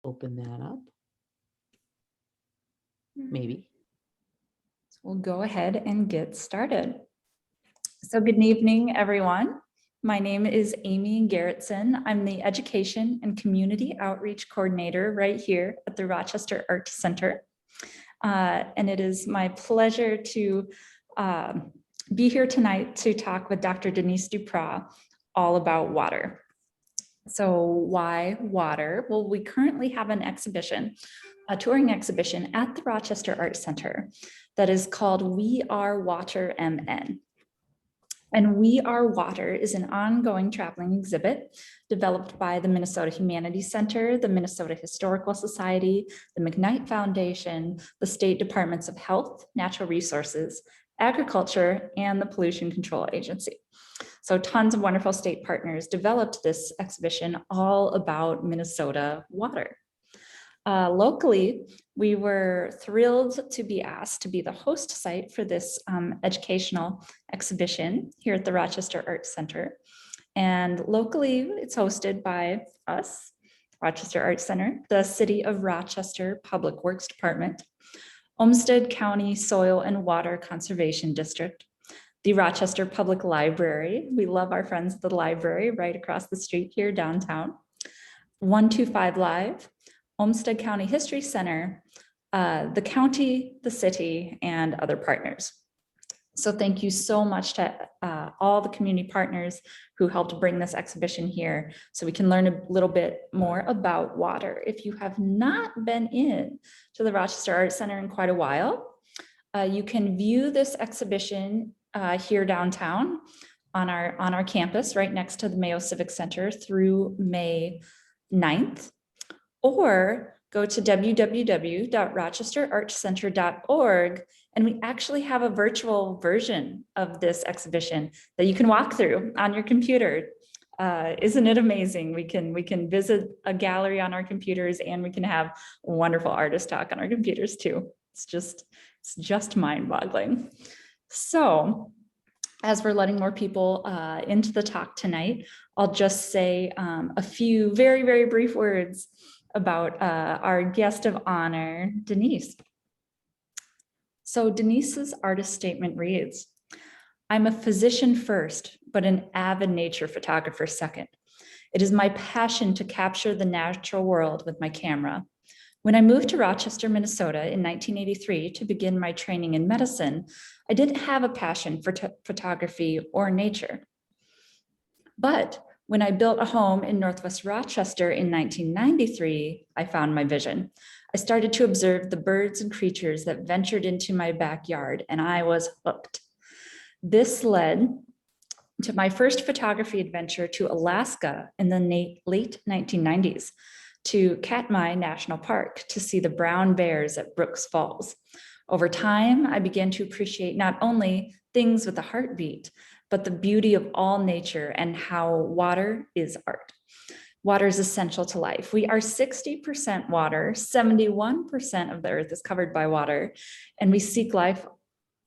open that up. Maybe. So we'll go ahead and get started. So good evening, everyone. My name is Amy Garrettson. I'm the Education and Community Outreach Coordinator right here at the Rochester Art Center. And it is my pleasure to be here tonight to talk with Dr. Denise Dupras all about water. So why water? Well, we currently have an exhibition, a touring exhibition at the Rochester Art Center that is called We Are Water MN. And We Are Water is an ongoing traveling exhibit developed by the Minnesota Humanities Center, the Minnesota Historical Society, the McKnight Foundation, the State Departments of Health, Natural Resources, Agriculture, and the Pollution Control Agency. So tons of wonderful state partners developed this exhibition all about Minnesota water. Locally, we were thrilled to be asked to be the host site for this educational exhibition here at the Rochester Art Center. And locally, it's hosted by us, Rochester Art Center, the City of Rochester Public Works Department, Olmsted County Soil and Water Conservation District, the Rochester Public Library. We love our friends at the library right across the street here downtown, 125 Live, Olmsted County History Center, the county, the city, and other partners. So thank you so much to all the community partners who helped bring this exhibition here so we can learn a little bit more about water. If you have not been in to the Rochester Art Center in quite a while, you can view this exhibition here downtown on our campus right next to the Mayo Civic Center through May 9th. Or go to www.rochesterartcenter.org, and we actually have a virtual version of this exhibition that you can walk through on your computer. Isn't it amazing? We can visit a gallery on our computers, and we can have wonderful artist talk on our computers too. It's just mind-boggling. So, as we're letting more people into the talk tonight, I'll just say a few very, very brief words about our guest of honor, Denise. So Denise's artist statement reads, "I'm a physician first, but an avid nature photographer second. It is my passion to capture the natural world with my camera. When I moved to Rochester, Minnesota in 1983 to begin my training in medicine, I didn't have a passion for photography or nature. But when I built a home in Northwest Rochester in 1993, I found my vision. I started to observe the birds and creatures that ventured into my backyard, and I was hooked. This led to my first photography adventure to Alaska in the late 1990s, to Katmai National Park to see the brown bears at Brooks Falls. Over time, I began to appreciate not only things with a heartbeat, but the beauty of all nature and how water is art. Water is essential to life. We are 60% water, 71% of the earth is covered by water, and we seek life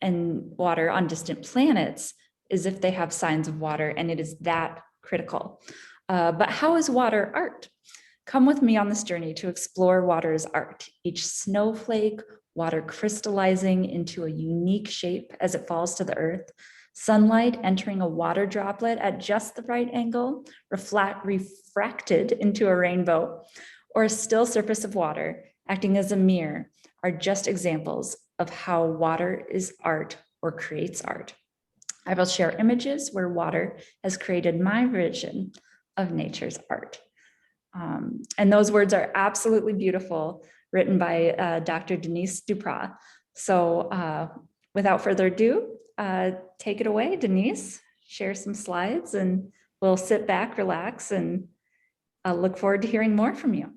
and water on distant planets as if they have signs of water, and it is that critical. But how is water art? Come with me on this journey to explore water's art. Each snowflake, water crystallizing into a unique shape as it falls to the earth, sunlight entering a water droplet at just the right angle, refracted into a rainbow, or a still surface of water acting as a mirror are just examples of how water is art or creates art. I will share images where water has created my vision of nature's art." And those words are absolutely beautiful, written by Dr. Denise Dupras. So without further ado, take it away, Denise. Share some slides and we'll sit back, relax, and look forward to hearing more from you.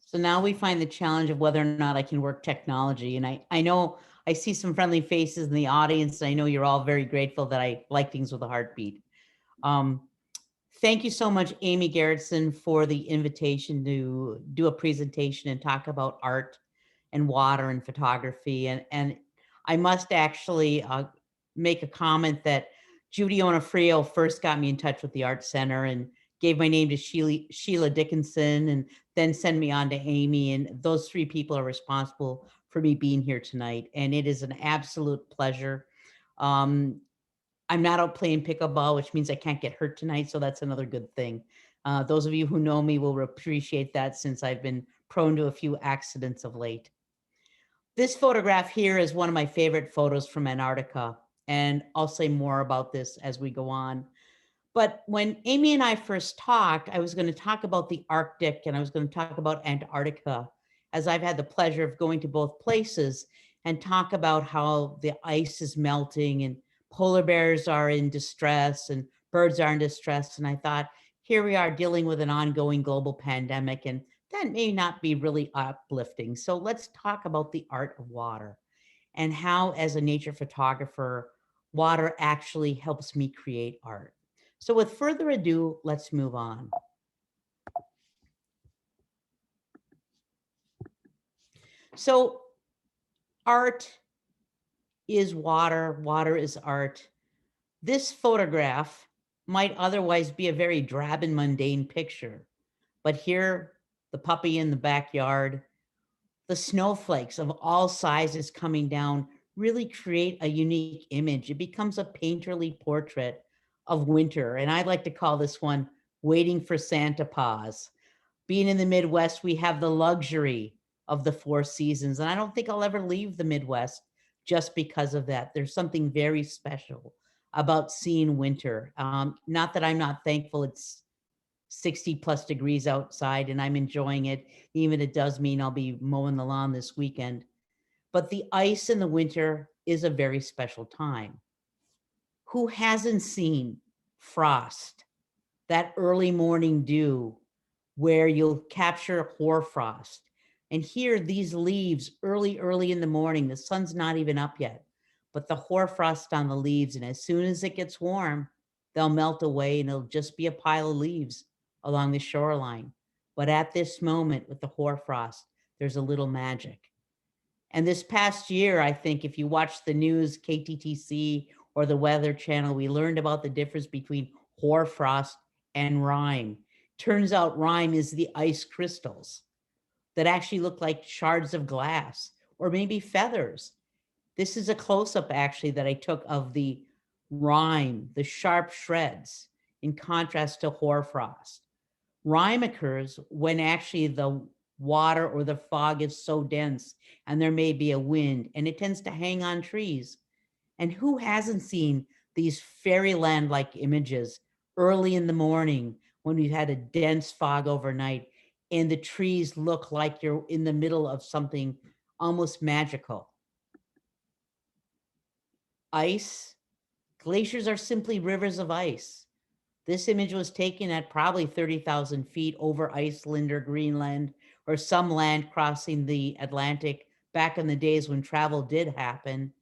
So now we find the challenge of whether or not I can work technology. And I know I see some friendly faces in the audience. And I know you're all very grateful that I like things with a heartbeat. Thank you so much, Amy Garrettson, for the invitation to do a presentation and talk about art and water and photography. And I must actually make a comment that Judy Onofrio first got me in touch with the Art Center and gave my name to Sheila Dickinson, and then send me on to Amy. And those three people are responsible for me being here tonight. And it is an absolute pleasure. Um, I'm not out playing pickleball, which means I can't get hurt tonight. So that's another good thing. Those of you who know me will appreciate that, since I've been prone to a few accidents of late. This photograph here is one of my favorite photos from Antarctica. And I'll say more about this as we go on. But when Amy and I first talked, I was going to talk about the Arctic and I was going to talk about Antarctica, as I've had the pleasure of going to both places, and talk about how the ice is melting and polar bears are in distress and birds are in distress. And I thought, here we are dealing with an ongoing global pandemic, and that may not be really uplifting. So let's talk about the art of water and how, as a nature photographer, water actually helps me create art. So with further ado, let's move on. So art is water, water is art. This photograph might otherwise be a very drab and mundane picture, but here, the puppy in the backyard, the snowflakes of all sizes coming down really create a unique image. It becomes a painterly portrait of winter. And I like to call this one Waiting for Santa Paws. Being in the Midwest, we have the luxury of the four seasons. And I don't think I'll ever leave the Midwest just because of that. There's something very special about seeing winter. Not that I'm not thankful it's 60 plus degrees outside and I'm enjoying it, even if it does mean I'll be mowing the lawn this weekend. But the ice in the winter is a very special time. Who hasn't seen frost, that early morning dew where you'll capture hoarfrost? And here, these leaves early in the morning, the sun's not even up yet, but the hoarfrost on the leaves. And as soon as it gets warm, they'll melt away and it'll just be a pile of leaves along the shoreline. But at this moment with the hoarfrost, there's a little magic. And this past year, I think if you watch the news, KTTC or the Weather Channel, we learned about the difference between hoarfrost and rime. Turns out rime is the ice crystals that actually look like shards of glass or maybe feathers. This is a close-up actually that I took of the rime, the sharp shreds, in contrast to hoarfrost. Rime occurs when actually the water or the fog is so dense and there may be a wind, and it tends to hang on trees. And who hasn't seen these fairyland-like images early in the morning when we've had a dense fog overnight and the trees look like you're in the middle of something almost magical? Ice, glaciers are simply rivers of ice. This image was taken at probably 30,000 feet over Iceland or Greenland or some land crossing the Atlantic back in the days when travel did happen.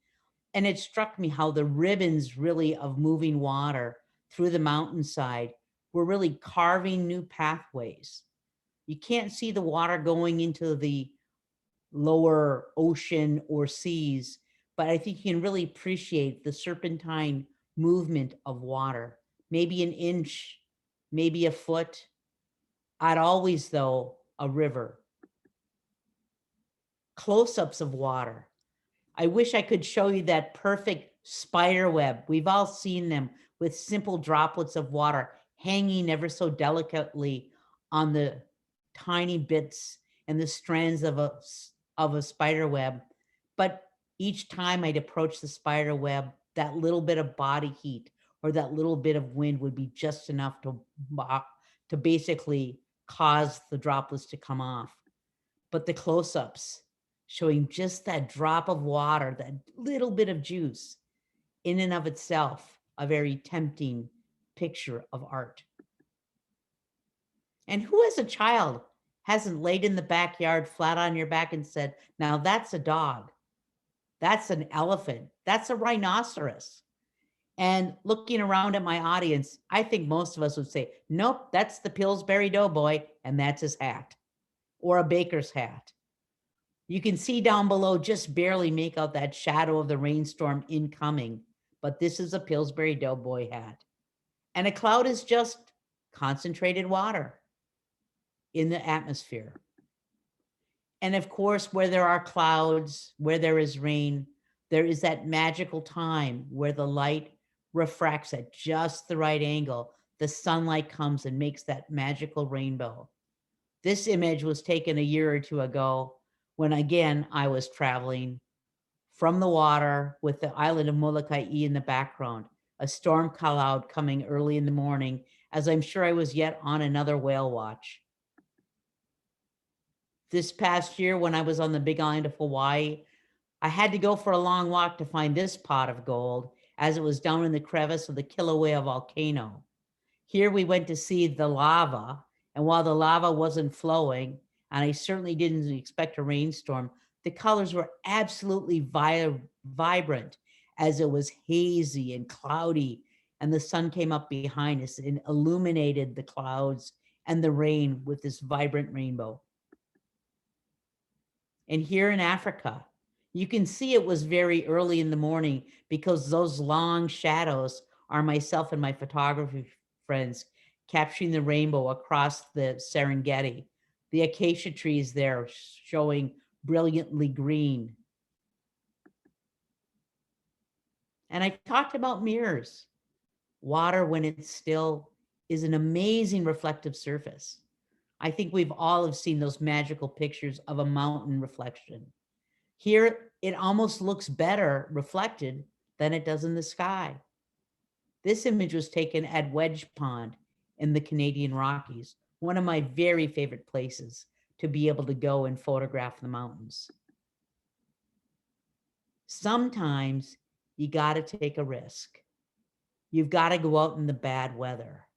And it struck me how the ribbons really of moving water through the mountainside were really carving new pathways. You can't see the water going into the lower ocean or seas, but I think you can really appreciate the serpentine movement of water, maybe an inch, maybe a foot. I'd always, though, a river. Close-ups of water. I wish I could show you that perfect spider web. We've all seen them with simple droplets of water hanging ever so delicately on the tiny bits and the strands of a spider web. But each time I'd approach the spider web, that little bit of body heat or that little bit of wind would be just enough to basically cause the droplets to come off. But the close-ups showing just that drop of water, that little bit of juice, in and of itself, a very tempting picture of art. And who as a child hasn't laid in the backyard flat on your back and said, now that's a dog, that's an elephant, that's a rhinoceros? And looking around at my audience, I think most of us would say, nope, that's the Pillsbury Doughboy, and that's his hat, or a baker's hat. You can see down below, just barely make out that shadow of the rainstorm incoming, but this is a Pillsbury Doughboy hat. And a cloud is just concentrated water. in the atmosphere. And of course, where there are clouds, where there is rain, there is that magical time where the light refracts at just the right angle. The sunlight comes and makes that magical rainbow. This image was taken a year or two ago when, again, I was traveling from the water with the island of Molokai in the background, a storm cloud coming early in the morning, as I'm sure I was yet on another whale watch. This past year, when I was on the big island of Hawaii, I had to go for a long walk to find this pot of gold, as it was down in the crevice of the Kilauea volcano. Here we went to see the lava, and while the lava wasn't flowing, and I certainly didn't expect a rainstorm, the colors were absolutely vibrant, as it was hazy and cloudy, and the sun came up behind us and illuminated the clouds and the rain with this vibrant rainbow. And here in Africa, you can see it was very early in the morning because those long shadows are myself and my photography friends capturing the rainbow across the Serengeti. The acacia trees there showing brilliantly green. And I talked about mirrors. Water, when it's still, is an amazing reflective surface. I think we've all have seen those magical pictures of a mountain reflection. Here, it almost looks better reflected than it does in the sky. This image was taken at Wedge Pond in the Canadian Rockies, one of my very favorite places to be able to go and photograph the mountains. Sometimes you got to take a risk. You've got to go out in the bad weather.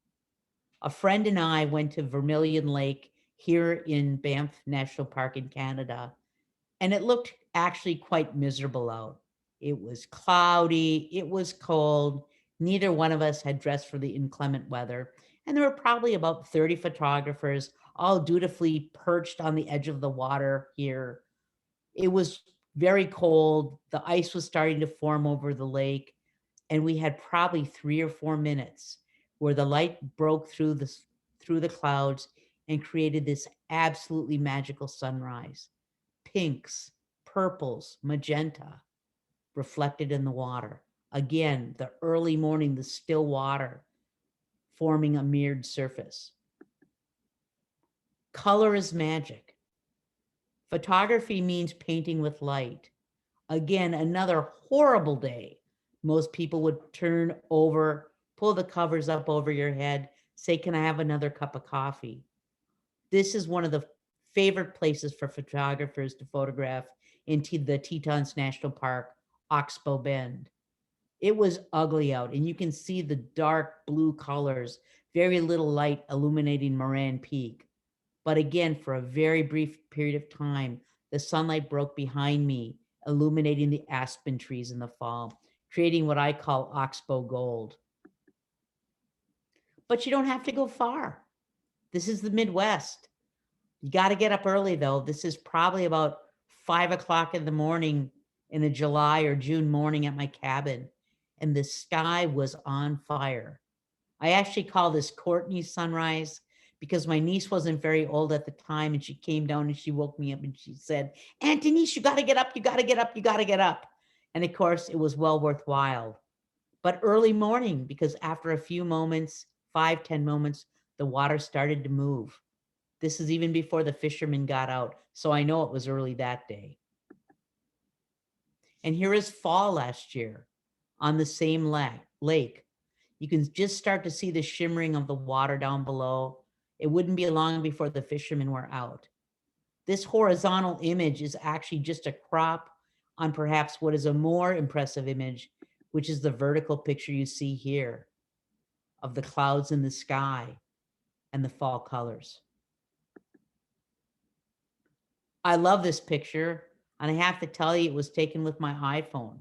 A friend and I went to Vermillion Lake here in Banff National Park in Canada, and it looked actually quite miserable out. It was cloudy, it was cold. Neither one of us had dressed for the inclement weather. And there were probably about 30 photographers, all dutifully perched on the edge of the water here. It was very cold. The ice was starting to form over the lake. And we had probably 3 or 4 minutes where the light broke through the clouds and created this absolutely magical sunrise. Pinks, purples, magenta, reflected in the water. Again, the early morning, the still water forming a mirrored surface. Color is magic. Photography means painting with light. Again, another horrible day. Most people would turn over, pull the covers up over your head, say, "Can I have another cup of coffee?" This is one of the favorite places for photographers to photograph in the Tetons National Park, Oxbow Bend. It was ugly out, and you can see the dark blue colors, very little light illuminating Moran Peak. But again, for a very brief period of time, the sunlight broke behind me, illuminating the aspen trees in the fall, creating what I call Oxbow gold. But you don't have to go far. This is the Midwest. You got to get up early, though. This is probably about 5 o'clock in the morning in a July or June morning at my cabin, and the sky was on fire. I actually call this Courtney Sunrise because my niece wasn't very old at the time, and she came down and she woke me up and she said, "Aunt Denise, you got to get up, you got to get up, you got to get up." And of course, it was well worthwhile. But early morning, because after a few moments, 5-10 moments, the water started to move. This is even before the fishermen got out, so I know it was early that day. And here is fall last year on the same lake. You can just start to see the shimmering of the water down below. It wouldn't be long before the fishermen were out. This horizontal image is actually just a crop on perhaps what is a more impressive image, which is the vertical picture you see here of the clouds in the sky and the fall colors. I love this picture, and I have to tell you, it was taken with my iPhone.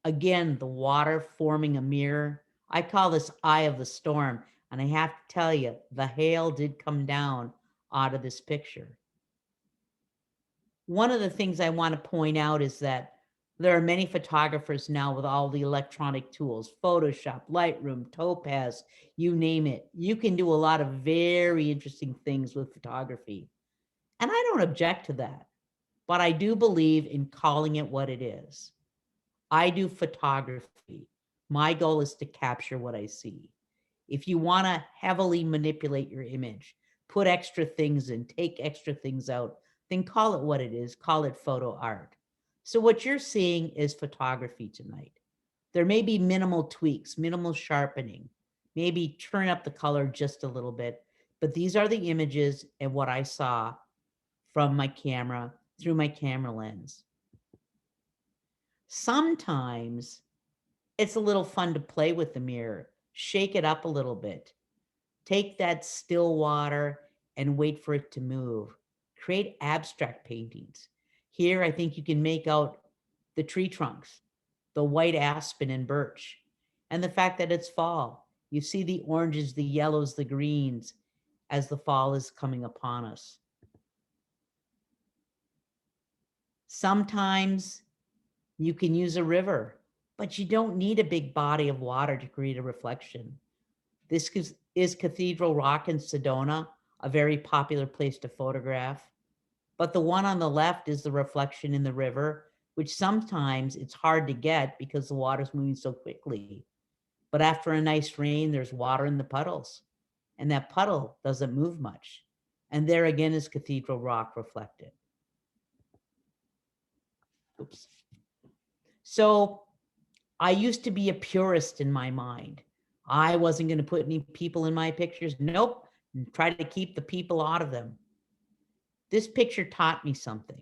Again, the water forming a mirror. I call this eye of the storm, and I have to tell you, the hail did come down out of this picture. One of the things I want to point out is that There are many photographers now with all the electronic tools, Photoshop, Lightroom, Topaz, you name it. You can do a lot of very interesting things with photography. And I don't object to that, but I do believe in calling it what it is. I do photography. My goal is to capture what I see. If you want to heavily manipulate your image, put extra things in, take extra things out, then call it what it is, call it photo art. So what you're seeing is photography tonight. There may be minimal tweaks, minimal sharpening, maybe turn up the color just a little bit, but these are the images and what I saw from my camera through my camera lens. Sometimes it's a little fun to play with the mirror, shake it up a little bit. Take that still water and wait for it to move. Create abstract paintings. Here, I think you can make out the tree trunks, the white aspen and birch, and the fact that it's fall. You see the oranges, the yellows, the greens as the fall is coming upon us. Sometimes you can use a river, but you don't need a big body of water to create a reflection. This is Cathedral Rock in Sedona, a very popular place to photograph. But the one on the left is the reflection in the river, which sometimes it's hard to get because the water's moving so quickly. But after a nice rain, there's water in the puddles, and that puddle doesn't move much. And there again is Cathedral Rock reflected. Oops. So I used to be a purist in my mind. I wasn't going to put any people in my pictures. Nope. Try to keep the people out of them. This picture taught me something.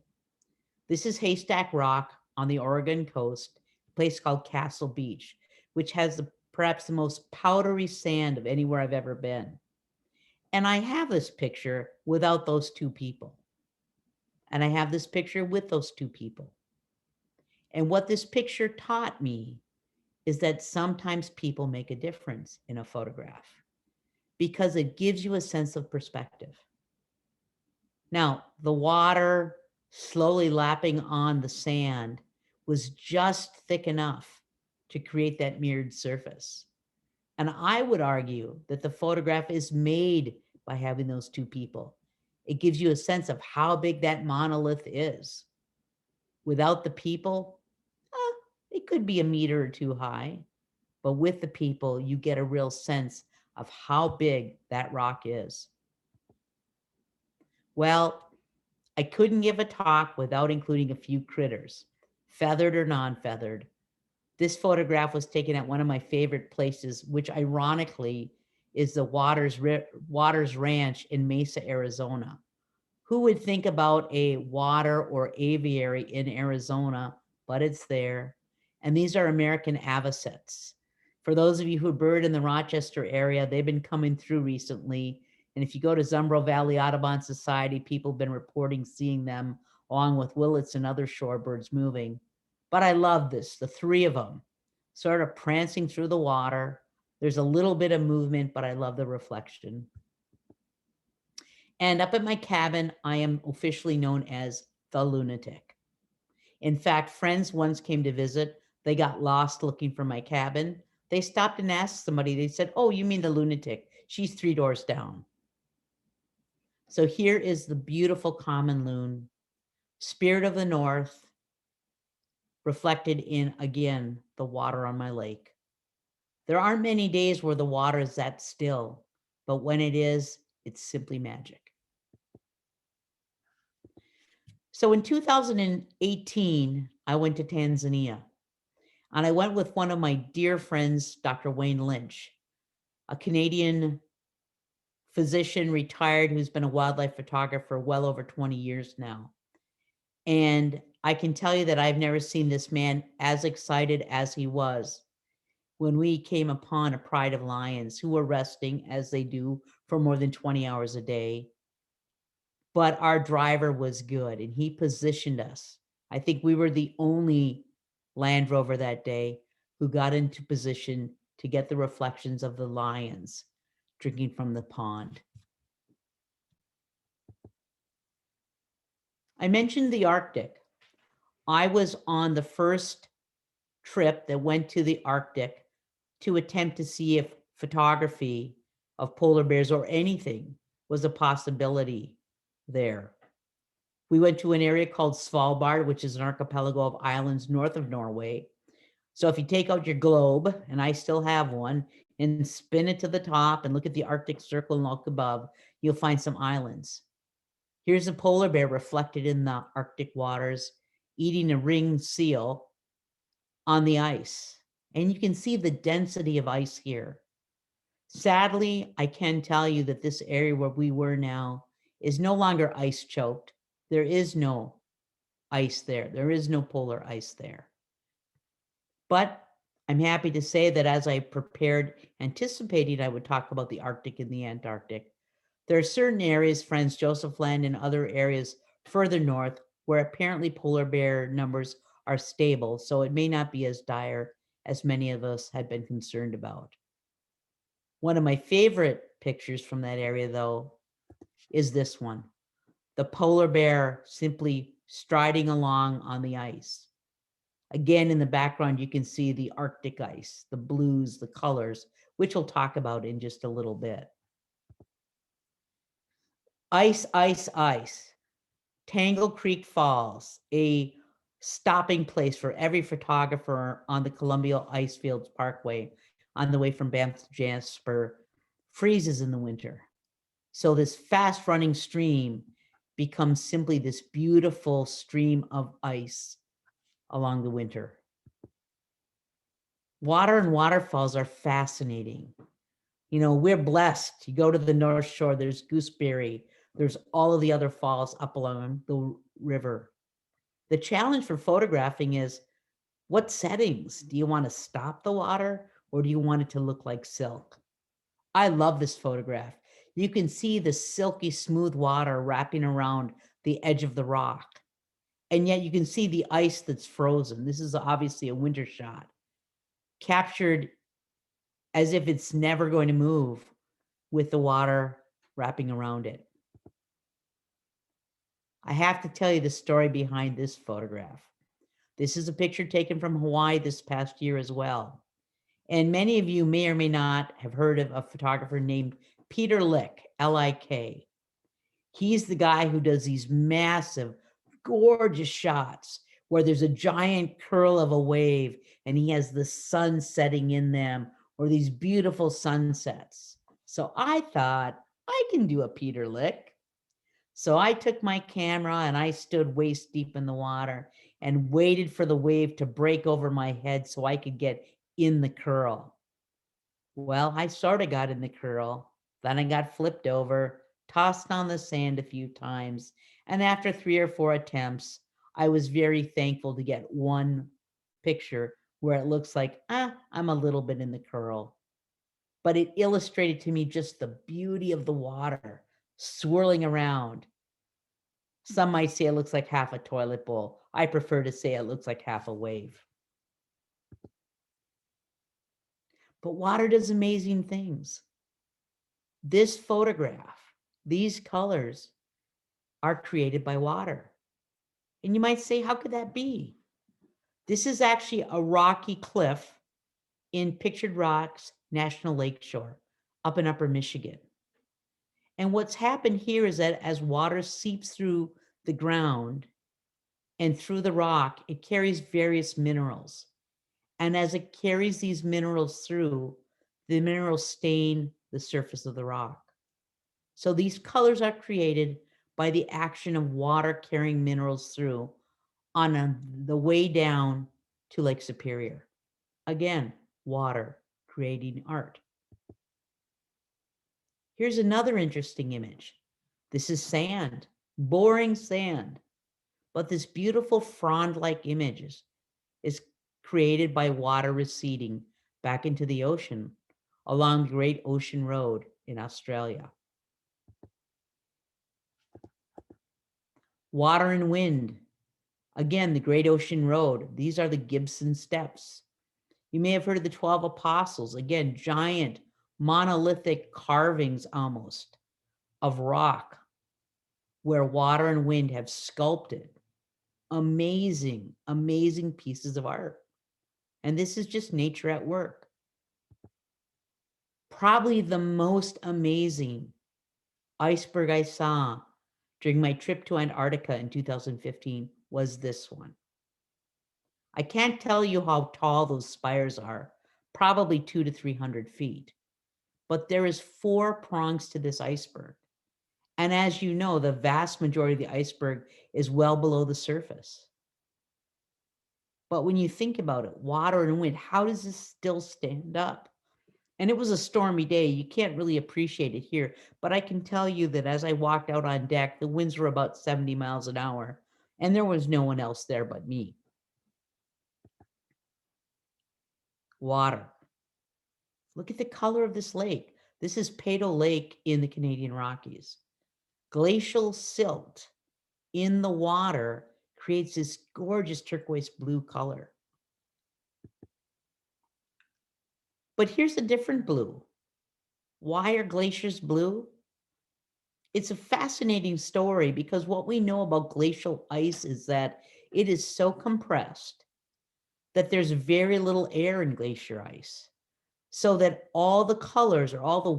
This is Haystack Rock on the Oregon coast, a place called Castle Beach, which has perhaps the most powdery sand of anywhere I've ever been. And I have this picture without those two people. And I have this picture with those two people. And what this picture taught me is that sometimes people make a difference in a photograph because it gives you a sense of perspective. Now, the water slowly lapping on the sand was just thick enough to create that mirrored surface. And I would argue that the photograph is made by having those two people. It gives you a sense of how big that monolith is. Without the people, it could be a meter or two high. But with the people, you get a real sense of how big that rock is. Well, I couldn't give a talk without including a few critters, feathered or non-feathered. This photograph was taken at one of my favorite places, which ironically is the Waters Ranch in Mesa, Arizona. Who would think about a water or aviary in Arizona, but it's there. And these are American avocets. For those of you who bird in the Rochester area, they've been coming through recently. And if you go to Zumbro Valley Audubon Society, people have been reporting seeing them along with willets and other shorebirds moving. But I love this, the three of them sort of prancing through the water. There's a little bit of movement, but I love the reflection. And up at my cabin, I am officially known as the lunatic. In fact, friends once came to visit. They got lost looking for my cabin. They stopped and asked somebody. They said, "Oh, you mean the lunatic? She's 3 doors down." So here is the beautiful common loon, spirit of the north, reflected in, again, the water on my lake. There aren't many days where the water is that still, but when it is, it's simply magic. So in 2018, I went to Tanzania, and I went with one of my dear friends, Dr. Wayne Lynch, a Canadian physician, retired, who's been a wildlife photographer well over 20 years now. And I can tell you that I've never seen this man as excited as he was when we came upon a pride of lions who were resting, as they do, for more than 20 hours a day. But our driver was good and he positioned us. I think we were the only Land Rover that day who got into position to get the reflections of the lions drinking from the pond. I mentioned the Arctic. I was on the first trip that went to the Arctic to attempt to see if photography of polar bears or anything was a possibility there. We went to an area called Svalbard, which is an archipelago of islands north of Norway. So if you take out your globe, and I still have one, and spin it to the top and look at the Arctic Circle and look above, you'll find some islands. Here's a polar bear reflected in the Arctic waters, eating a ringed seal on the ice. And you can see the density of ice here. Sadly, I can tell you that this area where we were now is no longer ice choked. There is no ice there. There is no polar ice there. But I'm happy to say that as I prepared, anticipating I would talk about the Arctic and the Antarctic, there are certain areas, Franz Josef Land and other areas further north, where apparently polar bear numbers are stable, so it may not be as dire as many of us had been concerned about. One of my favorite pictures from that area, though, is this one. The polar bear simply striding along on the ice. Again, in the background, you can see the Arctic ice, the blues, the colors, which we'll talk about in just a little bit. Ice, ice, ice. Tangle Creek Falls, a stopping place for every photographer on the Columbia Icefields Parkway on the way from Banff to Jasper, freezes in the winter. So this fast running stream becomes simply this beautiful stream of ice along the winter. Water and waterfalls are fascinating. You know, we're blessed. You go to the North Shore, there's Gooseberry, there's all of the other falls up along the river. The challenge for photographing is, what settings? Do you want to stop the water or do you want it to look like silk? I love this photograph. You can see the silky smooth water wrapping around the edge of the rock. And yet you can see the ice that's frozen. This is obviously a winter shot, captured as if it's never going to move with the water wrapping around it. I have to tell you the story behind this photograph. This is a picture taken from Hawaii this past year as well. And many of you may or may not have heard of a photographer named Peter Lick, L-I-K. He's the guy who does these massive, gorgeous shots where there's a giant curl of a wave and he has the sun setting in them, or these beautiful sunsets. So I thought, I can do a Peter Lick. So I took my camera and I stood waist deep in the water and waited for the wave to break over my head so I could get in the curl. Well, I sort of got in the curl. Then I got flipped over, tossed on the sand a few times. And after 3 or 4 attempts, I was very thankful to get one picture where it looks like, I'm a little bit in the curl. But it illustrated to me just the beauty of the water swirling around. Some might say it looks like half a toilet bowl. I prefer to say it looks like half a wave. But water does amazing things. This photograph, these colors are created by water. And you might say, how could that be? This is actually a rocky cliff in Pictured Rocks National Lakeshore up in Upper Michigan. And what's happened here is that as water seeps through the ground and through the rock, it carries various minerals. And as it carries these minerals through, the minerals stain the surface of the rock. So these colors are created by the action of water carrying minerals through on the way down to Lake Superior. Again, water creating art. Here's another interesting image. This is sand, boring sand. But this beautiful frond-like image is created by water receding back into the ocean along the Great Ocean Road in Australia. Water and wind. Again, the Great Ocean Road. These are the Gibson Steps. You may have heard of the 12 Apostles. Again, giant monolithic carvings almost of rock where water and wind have sculpted amazing, amazing pieces of art. And this is just nature at work. Probably the most amazing iceberg I saw during my trip to Antarctica in 2015 was this one. I can't tell you how tall those spires are, probably 200 to 300 feet, but there is 4 prongs to this iceberg. And as you know, the vast majority of the iceberg is well below the surface. But when you think about it, water and wind, how does this still stand up? And it was a stormy day. You can't really appreciate it here. But I can tell you that as I walked out on deck, the winds were about 70 miles an hour, and there was no one else there but me. Water. Look at the color of this lake. This is Payto Lake in the Canadian Rockies. Glacial silt in the water creates this gorgeous turquoise blue color. But here's a different blue. Why are glaciers blue? It's a fascinating story because what we know about glacial ice is that it is so compressed that there's very little air in glacier ice, so that all the colors or all the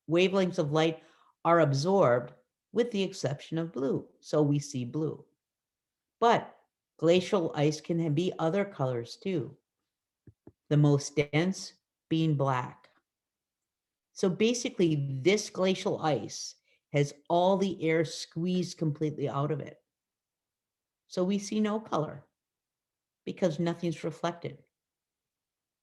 wavelengths of light are absorbed with the exception of blue. So we see blue. But glacial ice can be other colors too. The most dense being black. So basically, this glacial ice has all the air squeezed completely out of it. So we see no color because nothing's reflected.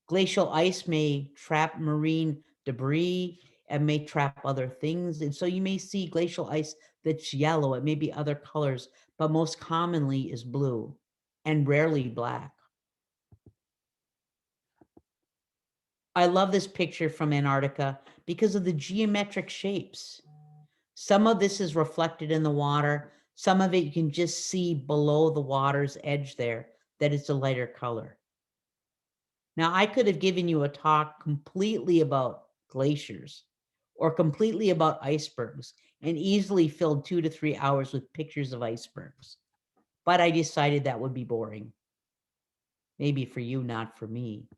Glacial ice may trap marine debris and may trap other things. And so you may see glacial ice that's yellow. It may be other colors, but most commonly is blue and rarely black. I love this picture from Antarctica because of the geometric shapes. Some of this is reflected in the water. Some of it you can just see below the water's edge there, that it's a lighter color. Now, I could have given you a talk completely about glaciers or completely about icebergs and easily filled 2 to 3 hours with pictures of icebergs. But I decided that would be boring. Maybe for you, not for me.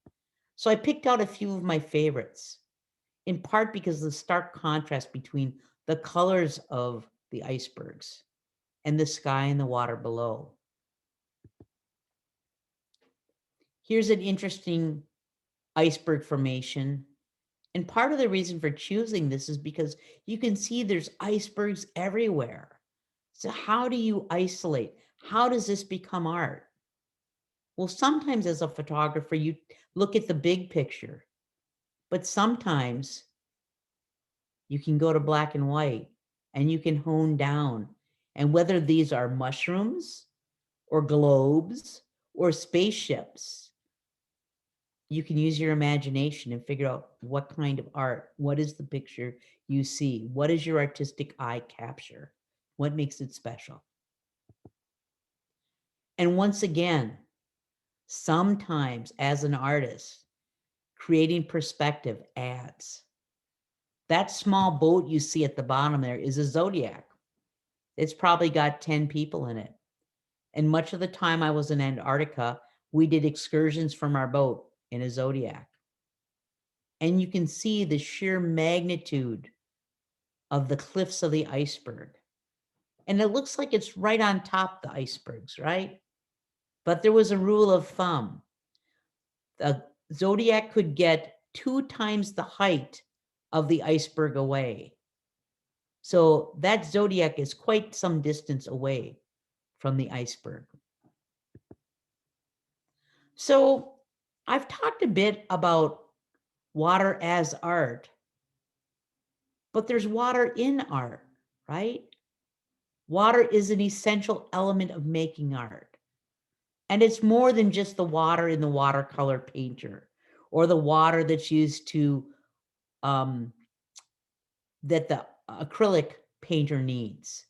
So I picked out a few of my favorites, in part because of the stark contrast between the colors of the icebergs and the sky and the water below. Here's an interesting iceberg formation. And part of the reason for choosing this is because you can see there's icebergs everywhere. So how do you isolate? How does this become art? Well, sometimes as a photographer, you look at the big picture, but sometimes you can go to black and white and you can hone down. And whether these are mushrooms or globes or spaceships, you can use your imagination and figure out what kind of art, what is the picture you see? What is your artistic eye capture? What makes it special? And once again, sometimes as an artist, creating perspective adds. That small boat you see at the bottom there is a Zodiac. It's probably got 10 people in it. And much of the time I was in Antarctica, we did excursions from our boat in a Zodiac. And you can see the sheer magnitude of the cliffs of the iceberg. And it looks like it's right on top of the icebergs, right? But there was a rule of thumb. The Zodiac could get 2 times the height of the iceberg away. So that Zodiac is quite some distance away from the iceberg. So I've talked a bit about water as art, but there's water in art, right? Water is an essential element of making art. And it's more than just the water in the watercolor painter or the water that's used to, that the acrylic painter needs.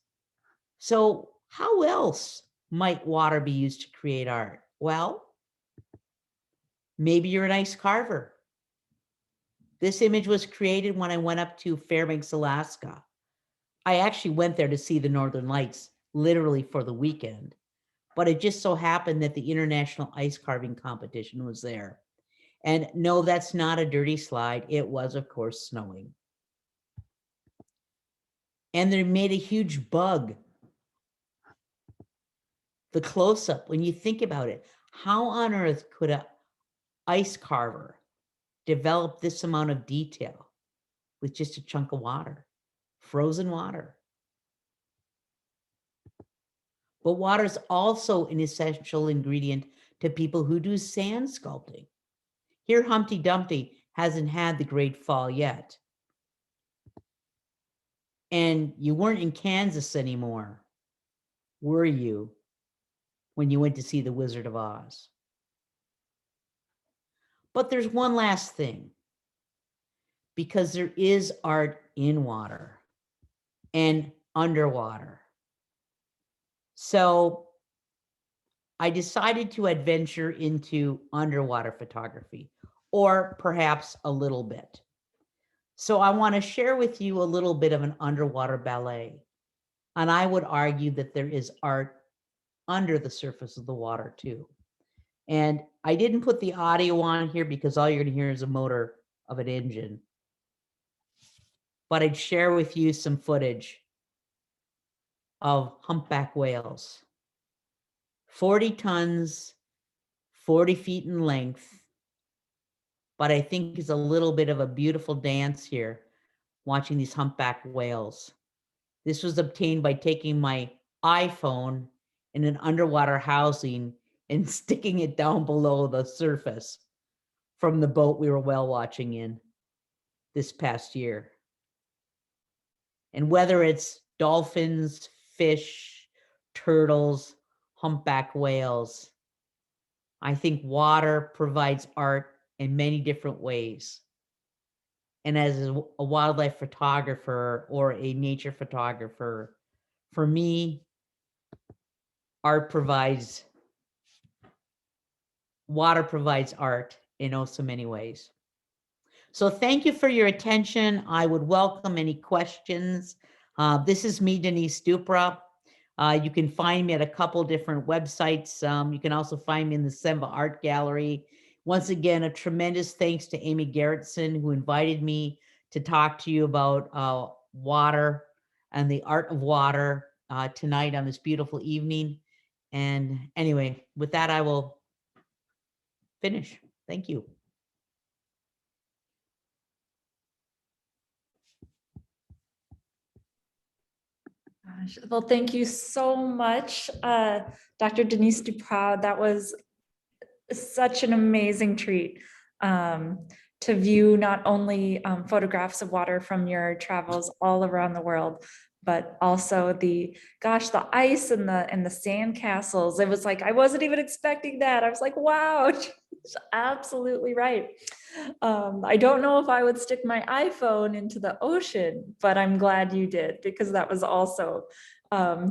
So how else might water be used to create art? Well, maybe you're an ice carver. This image was created when I went up to Fairbanks, Alaska. I actually went there to see the Northern Lights literally for the weekend. But it just so happened that the International Ice Carving Competition was there. And no, that's not a dirty slide. It was, of course, snowing. And they made a huge bug. The close-up, when you think about it, how on earth could an ice carver develop this amount of detail with just a chunk of water, frozen water? But water is also an essential ingredient to people who do sand sculpting. Here, Humpty Dumpty hasn't had the great fall yet. And you weren't in Kansas anymore, were you, when you went to see The Wizard of Oz? But there's one last thing, because there is art in water and underwater. So I decided to adventure into underwater photography, or perhaps a little bit. So I want to share with you a little bit of an underwater ballet. And I would argue that there is art under the surface of the water too. And I didn't put the audio on here because all you're going to hear is a motor of an engine. But I'd share with you some footage of humpback whales. 40 tons, 40 feet in length. But I think it's a little bit of a beautiful dance here, watching these humpback whales. This was obtained by taking my iPhone in an underwater housing and sticking it down below the surface from the boat we were whale watching in this past year. And whether it's dolphins, fish, turtles, humpback whales, I think water provides art in many different ways. And as a wildlife photographer or a nature photographer, for me, water provides art in oh so many ways. So thank you for your attention. I would welcome any questions. This is me, Denise Dupras. You can find me at a couple different websites. You can also find me in the Semba Art Gallery. Once again, a tremendous thanks to Amy Gerritsen, who invited me to talk to you about water and the art of water tonight on this beautiful evening. And anyway, with that, I will finish. Thank you. Well, thank you so much, Dr. Denise Dupras. That was such an amazing treat to view not only photographs of water from your travels all around the world, but also the ice and the sand castles. It was like, I wasn't even expecting that. I was like, wow, absolutely right. I don't know if I would stick my iPhone into the ocean, but I'm glad you did, because that was also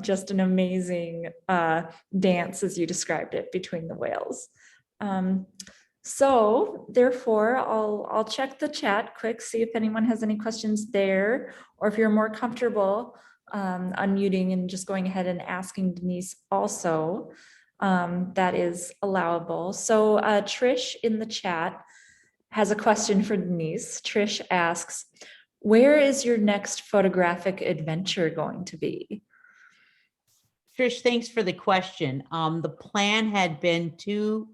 just an amazing dance, as you described it, between the whales. So therefore, I'll check the chat quick, see if anyone has any questions there, or if you're more comfortable unmuting and just going ahead and asking Denise also, that is allowable. So Trish in the chat has a question for Denise. Trish asks, where is your next photographic adventure going to be? Trish, thanks for the question. The plan had been to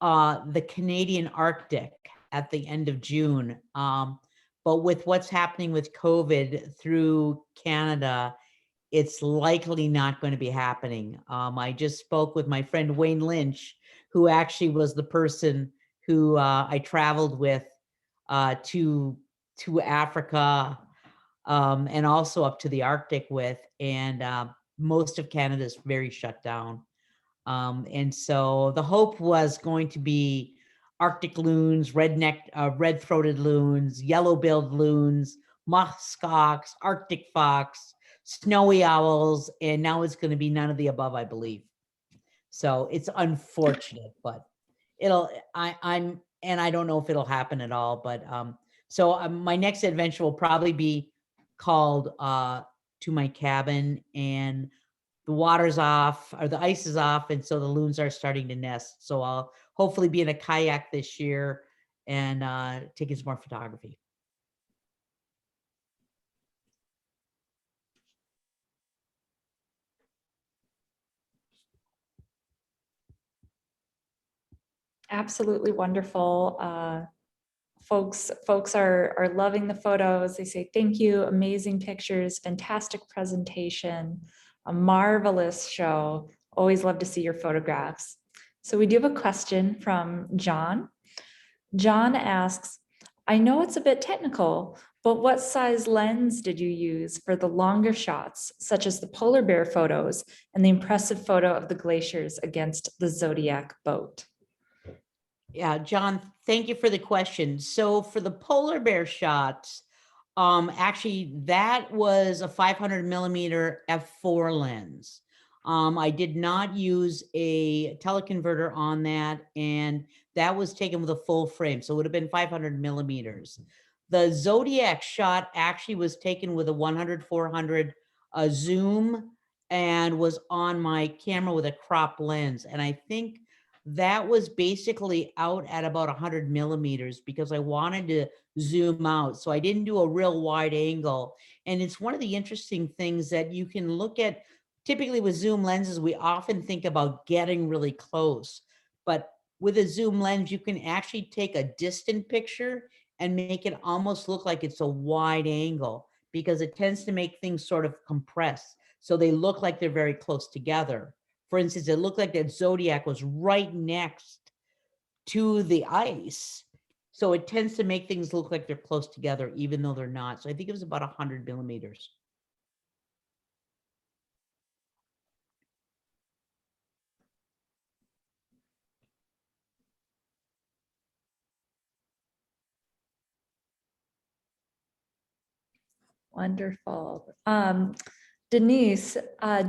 the Canadian Arctic at the end of June. But with what's happening with COVID through Canada, it's likely not going to be happening. I just spoke with my friend Wayne Lynch, who actually was the person who I traveled with to Africa and also up to the Arctic with, and most of Canada is very shut down. And so the hope was going to be Arctic loons, red-throated loons, yellow-billed loons, muskox, Arctic fox, snowy owls, and now it's going to be none of the above, I believe. So it's unfortunate, but I don't know if it'll happen at all, but so my next adventure will probably be called To My Cabin, and the water's off or the ice is off, and so the loons are starting to nest. So I'll hopefully be in a kayak this year and taking some more photography. Absolutely wonderful. Folks are loving the photos. They say, thank you, amazing pictures, fantastic presentation, a marvelous show. Always love to see your photographs. So we do have a question from John. John asks, I know it's a bit technical, but what size lens did you use for the longer shots, such as the polar bear photos and the impressive photo of the glaciers against the Zodiac boat? Yeah, John, thank you for the question. So for the polar bear shots, actually that was a 500 millimeter f4 lens. I did not use a teleconverter on that, and that was taken with a full frame, so it would have been 500 millimeters. The Zodiac shot actually was taken with a 100-400 zoom and was on my camera with a crop lens, and I think that was basically out at about 100 millimeters because I wanted to zoom out. So I didn't do a real wide angle. And it's one of the interesting things that you can look at. Typically with zoom lenses, we often think about getting really close. But with a zoom lens, you can actually take a distant picture and make it almost look like it's a wide angle because it tends to make things sort of compress. So they look like they're very close together. For instance, it looked like that Zodiac was right next to the ice. So it tends to make things look like they're close together, even though they're not. So I think it was about 100 millimeters. Wonderful. Denise,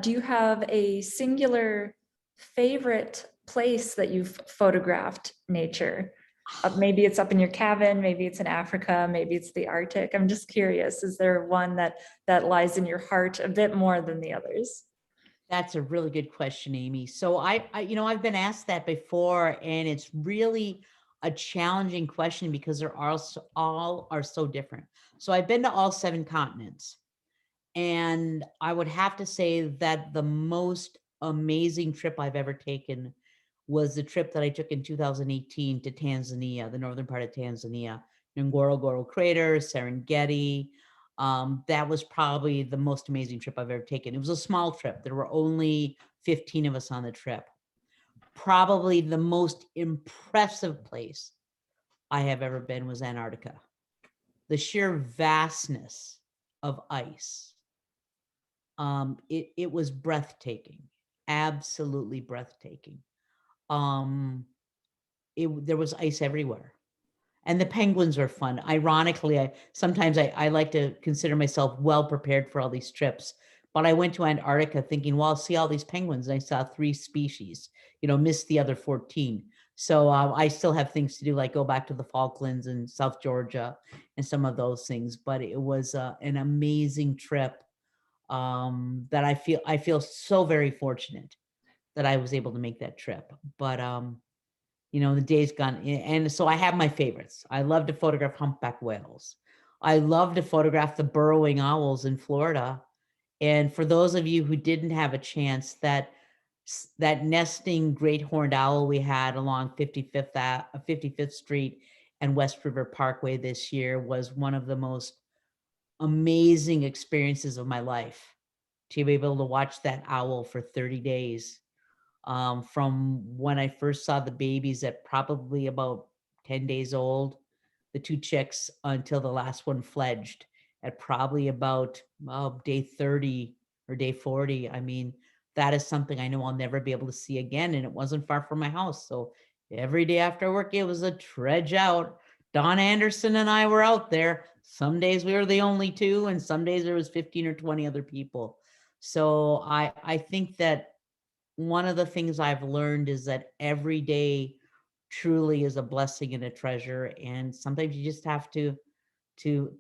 do you have a singular favorite place that you've photographed nature? Maybe it's up in your cabin, maybe it's in Africa, maybe it's the Arctic. I'm just curious, is there one that lies in your heart a bit more than the others? That's a really good question, Amy. So I've been asked that before, and it's really a challenging question because they're all are so different. So I've been to all 7 continents. And I would have to say that the most amazing trip I've ever taken was the trip that I took in 2018 to Tanzania, the northern part of Tanzania, Ngorongoro Crater, Serengeti. That was probably the most amazing trip I've ever taken. It was a small trip. There were only 15 of us on the trip. Probably the most impressive place I have ever been was Antarctica. The sheer vastness of ice. It was breathtaking, absolutely breathtaking. There was ice everywhere, and the penguins are fun. Ironically, I like to consider myself well prepared for all these trips, but I went to Antarctica thinking, well, I'll see all these penguins, and I saw 3 species. Missed the other 14. So I still have things to do, like go back to the Falklands and South Georgia and some of those things. But it was an amazing trip that I feel so very fortunate that I was able to make that trip. But the day's gone, and so I have my favorites. I love to photograph humpback whales. I love to photograph the burrowing owls in Florida. And for those of you who didn't have a chance, that nesting great horned owl we had along 55th Street and West River Parkway this year was one of the most amazing experiences of my life, to be able to watch that owl for 30 days. From when I first saw the babies at probably about 10 days old, the 2 chicks, until the last one fledged at probably about day 30 or day 40. I mean, that is something I know I'll never be able to see again. And it wasn't far from my house. So every day after work, it was a trudge out. Don Anderson and I were out there. Some days we were the only 2, and some days there was 15 or 20 other people. So I think that one of the things I've learned is that every day truly is a blessing and a treasure, and sometimes you just have to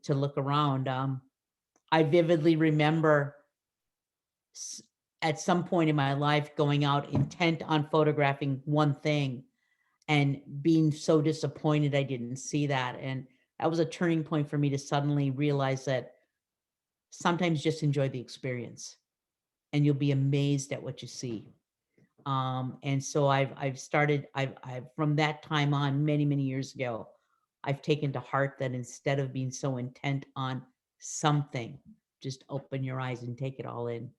look around. I vividly remember at some point in my life going out intent on photographing one thing and being so disappointed I didn't see that. And that was a turning point for me to suddenly realize that sometimes just enjoy the experience and you'll be amazed at what you see. And so I've started, I've from that time on, many years ago, I've taken to heart that instead of being so intent on something, just open your eyes and take it all in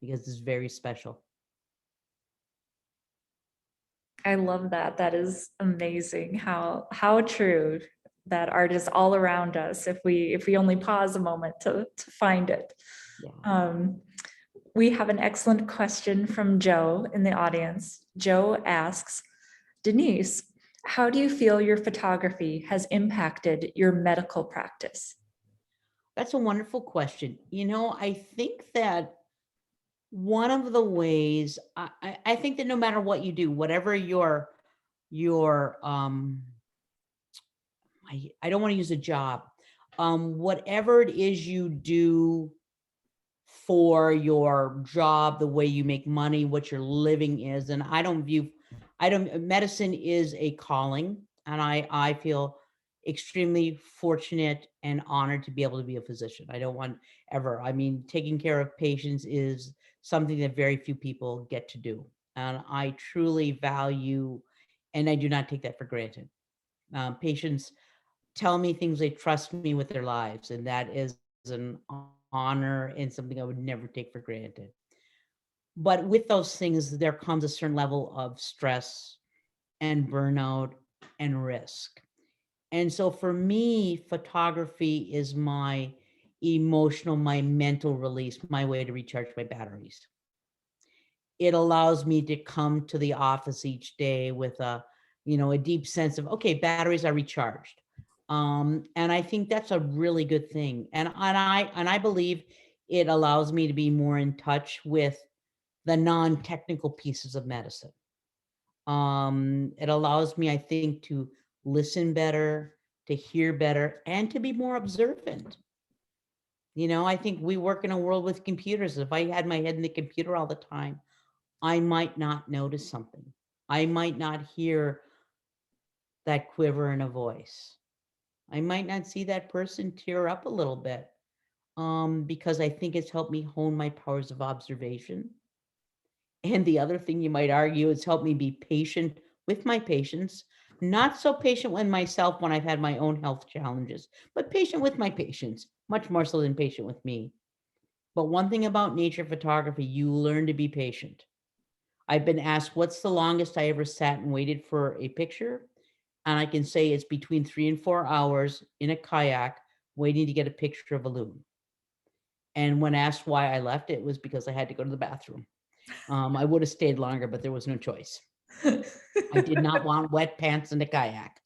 because it's very special. I love that. That is amazing. How true that art is all around us if we only pause a moment to find it. Yeah. We have an excellent question from Joe in the audience. Joe asks, Denise, how do you feel your photography has impacted your medical practice? That's a wonderful question. You know, I think that one of the ways I think that no matter what you do, whatever your I don't want to use a job, whatever it is you do for your job, the way you make money, what your living is, and medicine is a calling, and I feel extremely fortunate and honored to be able to be a physician. I don't want ever, I mean, taking care of patients is something that very few people get to do. And I truly value, and I do not take that for granted. Patients tell me things, they trust me with their lives, and that is an honor and something I would never take for granted. But with those things, there comes a certain level of stress and burnout and risk. And so for me, photography is my emotional, my mental release, my way to recharge my batteries. It allows me to come to the office each day with a deep sense of, okay, batteries are recharged. And I think that's a really good thing. And I believe it allows me to be more in touch with the non-technical pieces of medicine. It allows me, I think, to listen better, to hear better, and to be more observant. I think we work in a world with computers. If I had my head in the computer all the time, I might not notice something. I might not hear that quiver in a voice. I might not see that person tear up a little bit, because I think it's helped me hone my powers of observation. And the other thing you might argue, it's helped me be patient with my patients, not so patient with myself when I've had my own health challenges, but patient with my patients, much more so than patient with me. But one thing about nature photography, you learn to be patient. I've been asked, what's the longest I ever sat and waited for a picture? And I can say it's between 3 and 4 hours in a kayak waiting to get a picture of a loon. And when asked why I left, it was because I had to go to the bathroom. I would have stayed longer, but there was no choice. I did not want wet pants in a kayak.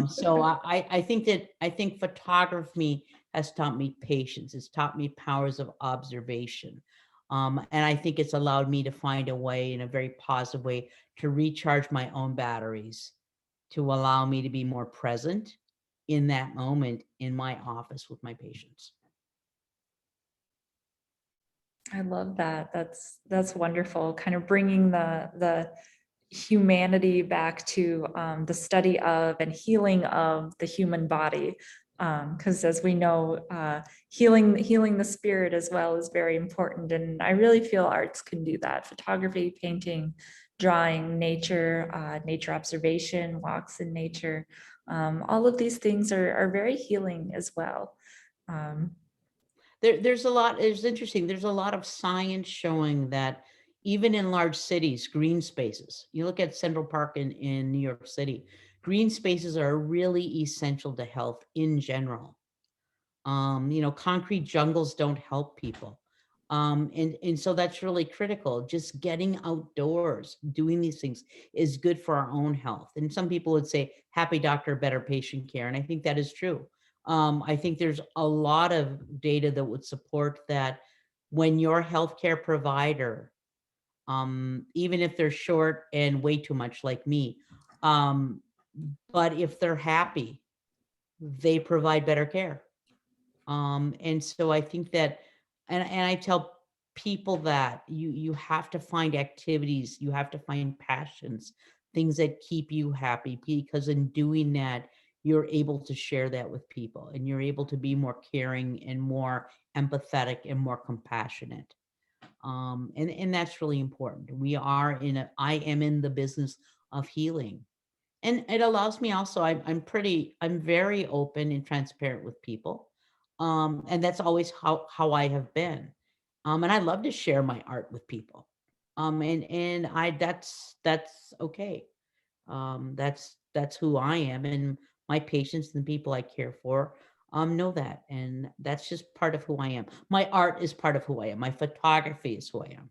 So I think photography has taught me patience. It's taught me powers of observation. And I think it's allowed me to find a way, in a very positive way, to recharge my own batteries, to allow me to be more present in that moment in my office with my patients. I love that. That's wonderful. Kind of bringing the humanity back to the study of and healing of the human body. Because as we know, healing the spirit as well is very important. And I really feel arts can do that. Photography, painting, drawing, nature, nature observation, walks in nature. All of these things are very healing as well. There's a lot, it's interesting. There's a lot of science showing that even in large cities, green spaces, you look at Central Park in New York City, green spaces are really essential to health in general. Concrete jungles don't help people. And so that's really critical. Just getting outdoors, doing these things is good for our own health. And some people would say, happy doctor, better patient care. And I think that is true. I think there's a lot of data that would support that when your healthcare provider, even if they're short and way too much like me, but if they're happy, they provide better care. And so I think that, and I tell people that you have to find activities, you have to find passions, things that keep you happy, because in doing that, you're able to share that with people, and you're able to be more caring and more empathetic and more compassionate. And that's really important. I am in the business of healing. And it allows me also, I'm very open and transparent with people. And that's always how I have been. And I love to share my art with people. And that's okay. That's who I am, and my patients and the people I care for know that, and that's just part of who I am. My art is part of who I am. My photography is who I am.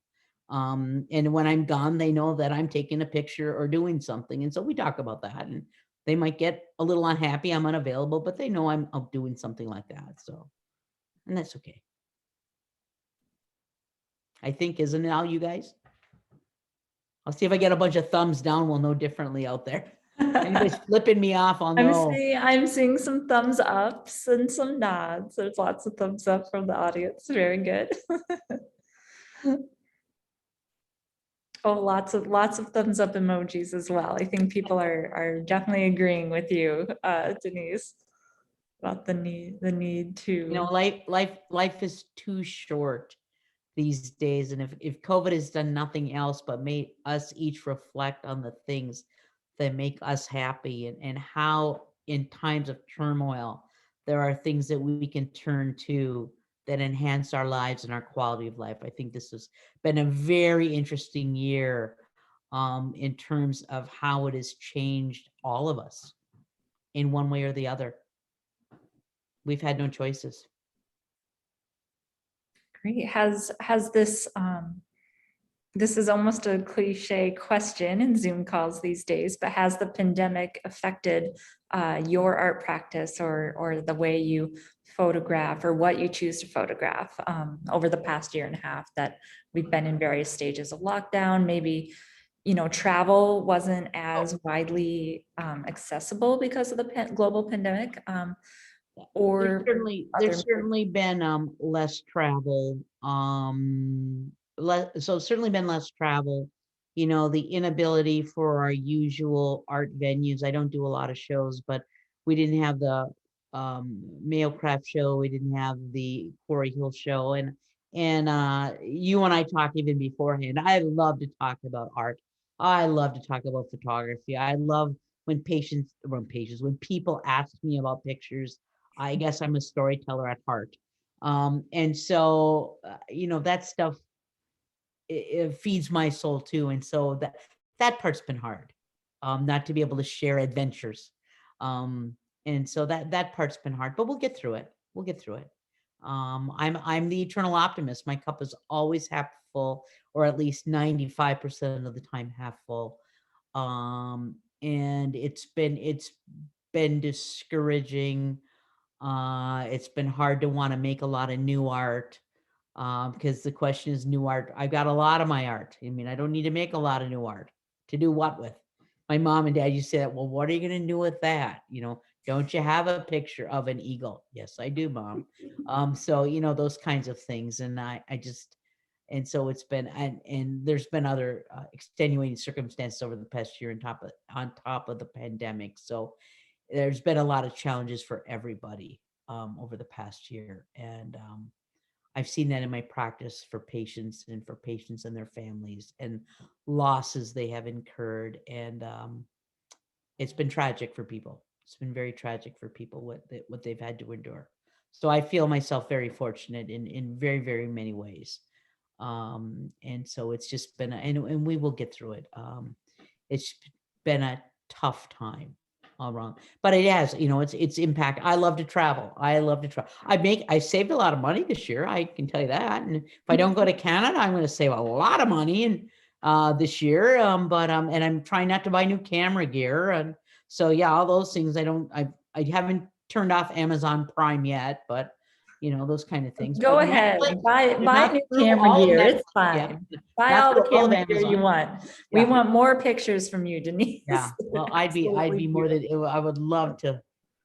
And when I'm gone, they know that I'm taking a picture or doing something, and so we talk about that. And they might get a little unhappy I'm unavailable, but they know I'm doing something like that. So, and that's okay. I think, isn't it, all you guys? I'll see if I get a bunch of thumbs down. We'll know differently out there. Anybody's flipping me off, I'll know. I'm seeing some thumbs ups and some nods. There's lots of thumbs up from the audience. Very good. Oh, lots of thumbs up emojis as well. I think people are definitely agreeing with you, Denise, about the need to. Life is too short these days. And if COVID has done nothing else but made us each reflect on the things that make us happy, and how in times of turmoil, there are things that we can turn to that enhance our lives and our quality of life. I think this has been a very interesting year in terms of how it has changed all of us in one way or the other. We've had no choices. Great. Has this this is almost a cliche question in Zoom calls these days, but has the pandemic affected your art practice or the way you photograph or what you choose to photograph over the past year and a half that we've been in various stages of lockdown? Maybe, travel wasn't as widely accessible because of the global pandemic. Or There's certainly been less travel. So certainly been less travel. The inability for our usual art venues. I don't do a lot of shows, but we didn't have the Mayo Craft show. We didn't have the Quarry Hill show, and you and I talked even beforehand. I love to talk about art. I love to talk about photography. I love when when people ask me about pictures. I guess I'm a storyteller at heart. And so, that stuff, it feeds my soul too. And so that part's been hard, not to be able to share adventures. And so that part's been hard, but we'll get through it. We'll get through it. I'm the eternal optimist. My cup is always half full, or at least 95% of the time half full. And it's been discouraging. It's been hard to want to make a lot of new art, because the question is new art. I've got a lot of my art. I mean, I don't need to make a lot of new art. To do what with? My mom and dad used to say, well, what are you going to do with that? Don't you have a picture of an eagle? Yes, I do, Mom. So, those kinds of things. And and so it's been, and there's been other extenuating circumstances over the past year on top of the pandemic. So there's been a lot of challenges for everybody over the past year. And I've seen that in my practice for patients and their families, and losses they have incurred. And it's been tragic for people. It's been very tragic for people what they've had to endure. So I feel myself very fortunate in very, very many ways. And so it's just been, and we will get through it. It's been a tough time all wrong, but it has, it's impact. I love to travel. I saved a lot of money this year. I can tell you that. And if I don't go to Canada, I'm going to save a lot of money this year. And I'm trying not to buy new camera gear. And so, yeah, all those things. I haven't turned off Amazon Prime yet, but those kind of things. Go ahead, buy new camera gear. It's fine. Buy all the camera gear you want. We want more pictures from you, Denise. Yeah, well, I'd be more than, I would love to.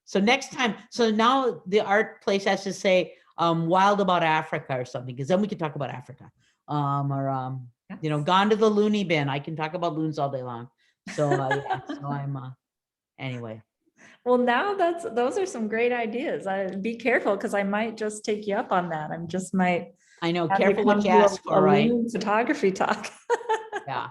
So next time, so now the art place has to say wild about Africa or something, because then we can talk about Africa. you know, gone to the loony bin. I can talk about loons all day long. So yeah, so I'm anyway. Well, now those are some great ideas. Be careful, because I might just take you up on that. I just might I know, have you careful what come you to ask for, right? loon photography talk. Yeah,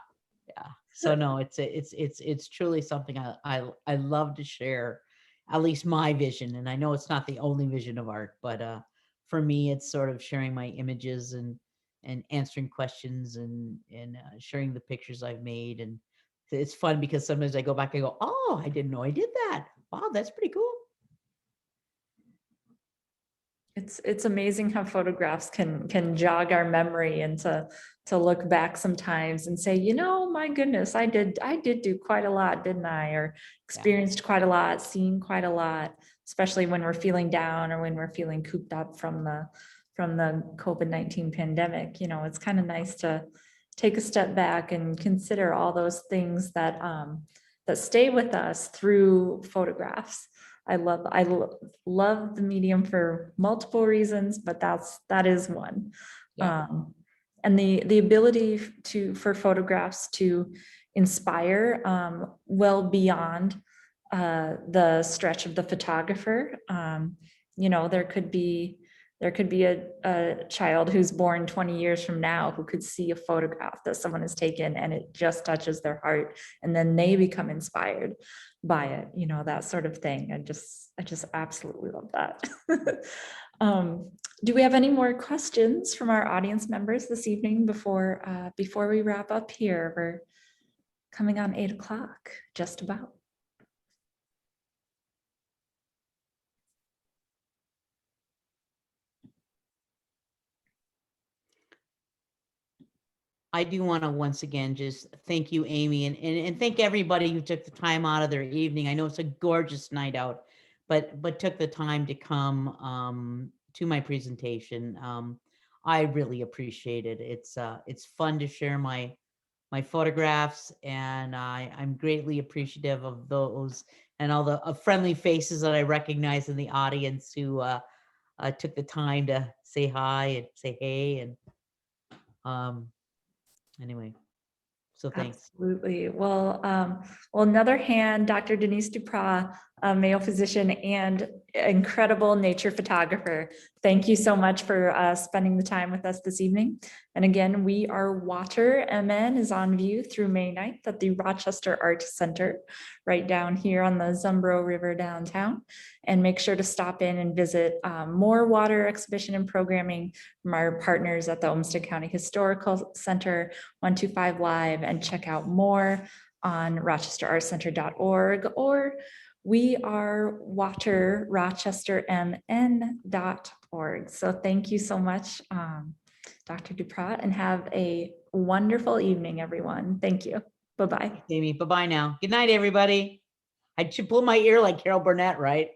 yeah. So no, it's truly something I love to share, at least my vision. And I know it's not the only vision of art, but for me, it's sort of sharing my images and answering questions and sharing the pictures I've made. And it's fun because sometimes I go back and go, oh, I didn't know I did that. Wow, that's pretty cool. It's amazing how photographs can jog our memory, and to look back sometimes and say, you know, my goodness, I did do quite a lot, didn't I? Or experienced quite a lot, seen quite a lot, especially when we're feeling down or when we're feeling cooped up from the COVID-19 pandemic. You know, it's kind of nice to take a step back and consider all those things that that stay with us through photographs. I love the medium for multiple reasons, but that is one. Yeah. And the ability for photographs to inspire well beyond the stretch of the photographer. You know, there could be a child who's born 20 years from now who could see a photograph that someone has taken and it just touches their heart, and then they become inspired by it, you know, that sort of thing. I just absolutely love that. Do we have any more questions from our audience members this evening before we wrap up here? We're coming on 8 o'clock, just about. I do want to once again just thank you, Amy, and thank everybody who took the time out of their evening. I know it's a gorgeous night out, but took the time to come to my presentation. I really appreciate it. It's fun to share my photographs, and I'm greatly appreciative of those and all the friendly faces that I recognize in the audience who took the time to say hi and say hey, and anyway, so thanks. Absolutely. Well, another hand, Dr. Denise Dupras, a Mayo physician and incredible nature photographer. Thank you so much for spending the time with us this evening. And again, we are Water MN is on view through May 9th at the Rochester Art Center, right down here on the Zumbro River downtown. And make sure to stop in and visit more water exhibition and programming from our partners at the Olmsted County Historical Center, 125 Live, and check out more on rochesterartcenter.org, or we are waterrochestermn.org. So thank you so much, Dr. Dupras, and have a wonderful evening, everyone. Thank you. Bye-bye. Amy, bye-bye now. Good night, everybody. I should pull my ear like Carol Burnett, right?